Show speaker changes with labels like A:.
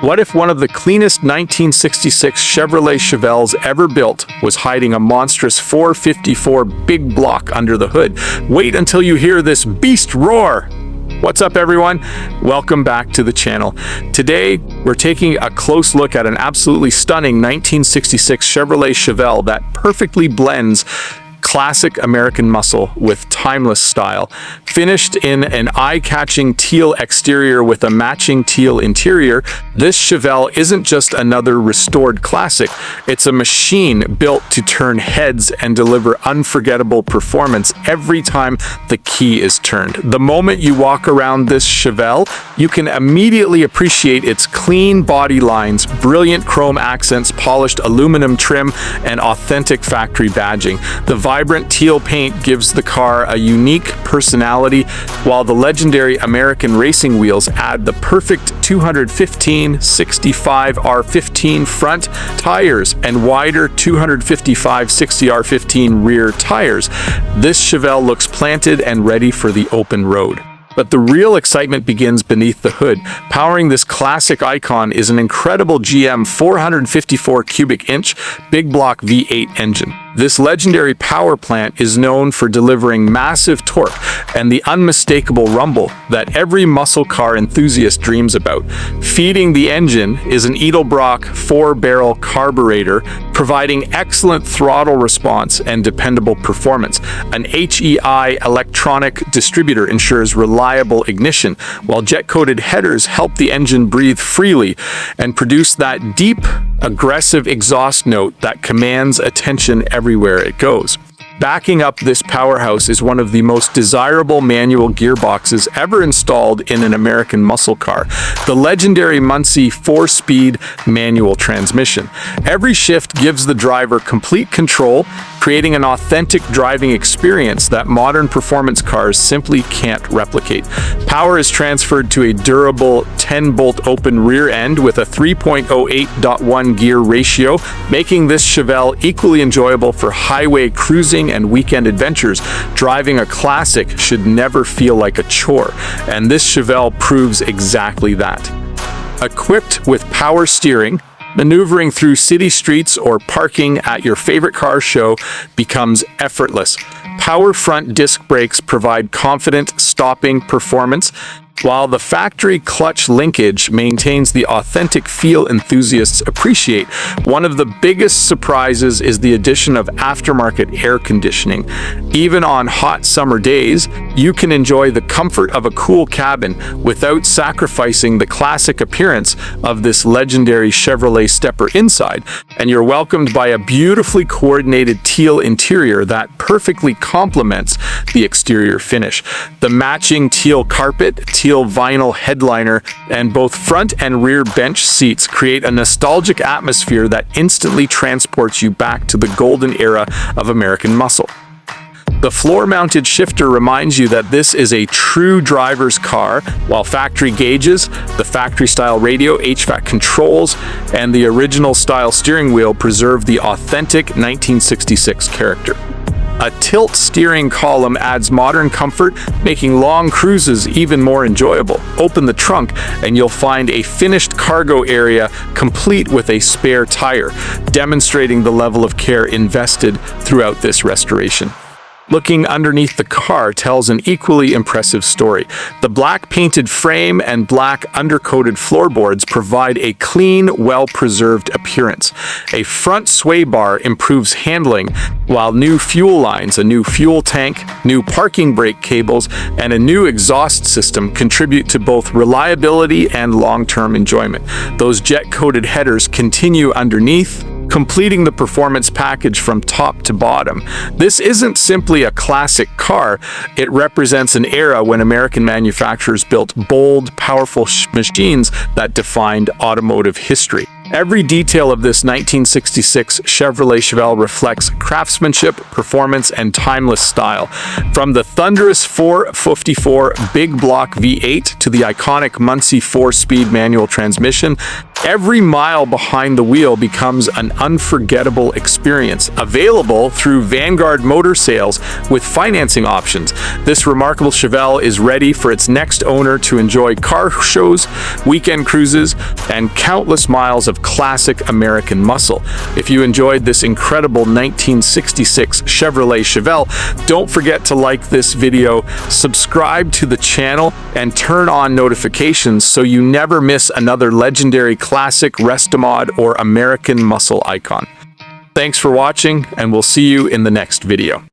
A: What if one of the cleanest 1966 Chevrolet Chevelles ever built was hiding a monstrous 454 big block under the hood? Wait until you hear this beast roar! What's up, everyone? Welcome back to the channel. Today, we're taking a close look at an absolutely stunning 1966 Chevrolet Chevelle that perfectly blends classic American muscle with timeless style. Finished in an eye-catching teal exterior with a matching teal interior, this Chevelle isn't just another restored classic. It's a machine built to turn heads and deliver unforgettable performance every time the key is turned. The moment you walk around this Chevelle, you can immediately appreciate its clean body lines, brilliant chrome accents, polished aluminum trim, and authentic factory badging. The vibrant teal paint gives the car a unique personality, while the legendary American racing wheels add the perfect 215/65 R15 front tires and wider 255/60 R15 rear tires. This Chevelle looks planted and ready for the open road. But the real excitement begins beneath the hood. Powering this classic icon is an incredible GM 454 cubic inch big block V8 engine. This legendary power plant is known for delivering massive torque and the unmistakable rumble that every muscle car enthusiast dreams about. Feeding the engine is an Edelbrock 4-barrel carburetor, providing excellent throttle response and dependable performance. An HEI electronic distributor ensures reliable ignition, while jet-coated headers help the engine breathe freely and produce that deep, aggressive exhaust note that commands attention everywhere it goes. Backing up this powerhouse is one of the most desirable manual gearboxes ever installed in an American muscle car, the legendary Muncie 4-speed manual transmission. Every shift gives the driver complete control, creating an authentic driving experience that modern performance cars simply can't replicate. Power is transferred to a durable 10-bolt open rear end with a 3.08:1 gear ratio, making this Chevelle equally enjoyable for highway cruising and weekend adventures. Driving a classic should never feel like a chore, and this Chevelle proves exactly that. Equipped with power steering, maneuvering through city streets or parking at your favorite car show becomes effortless. Power front disc brakes provide confident stopping performance, while the factory clutch linkage maintains the authentic feel enthusiasts appreciate. One of the biggest surprises is the addition of aftermarket air conditioning. Even on hot summer days, you can enjoy the comfort of a cool cabin without sacrificing the classic appearance of this legendary Chevrolet stepper inside. And you're welcomed by a beautifully coordinated teal interior that perfectly complements the exterior finish. The matching teal carpet, teal vinyl headliner, and both front and rear bench seats create a nostalgic atmosphere that instantly transports you back to the golden era of American muscle. The floor-mounted shifter reminds you that this is a true driver's car, while factory gauges, the factory-style radio, HVAC controls, and the original-style steering wheel preserve the authentic 1966 character. A tilt steering column adds modern comfort, making long cruises even more enjoyable. Open the trunk and you'll find a finished cargo area complete with a spare tire, demonstrating the level of care invested throughout this restoration. Looking underneath the car tells an equally impressive story. The black painted frame and black undercoated floorboards provide a clean, well-preserved appearance. A front sway bar improves handling, while new fuel lines, a new fuel tank, new parking brake cables, and a new exhaust system contribute to both reliability and long-term enjoyment. Those jet-coated headers continue underneath, completing the performance package from top to bottom. This isn't simply a classic car, it represents an era when American manufacturers built bold, powerful machines that defined automotive history. Every detail of this 1966 Chevrolet Chevelle reflects craftsmanship, performance, and timeless style. From the thunderous 454 big block V8 to the iconic Muncie 4-speed manual transmission, Every mile behind the wheel becomes an unforgettable experience. Available through Vanguard Motor Sales with financing options, this remarkable Chevelle is ready for its next owner to enjoy car shows, weekend cruises, and countless miles of classic American muscle. If you enjoyed this incredible 1966 Chevrolet Chevelle, don't forget to like this video, subscribe to the channel, and turn on notifications so you never miss another legendary classic Restomod or American muscle icon. Thanks for watching, and we'll see you in the next video.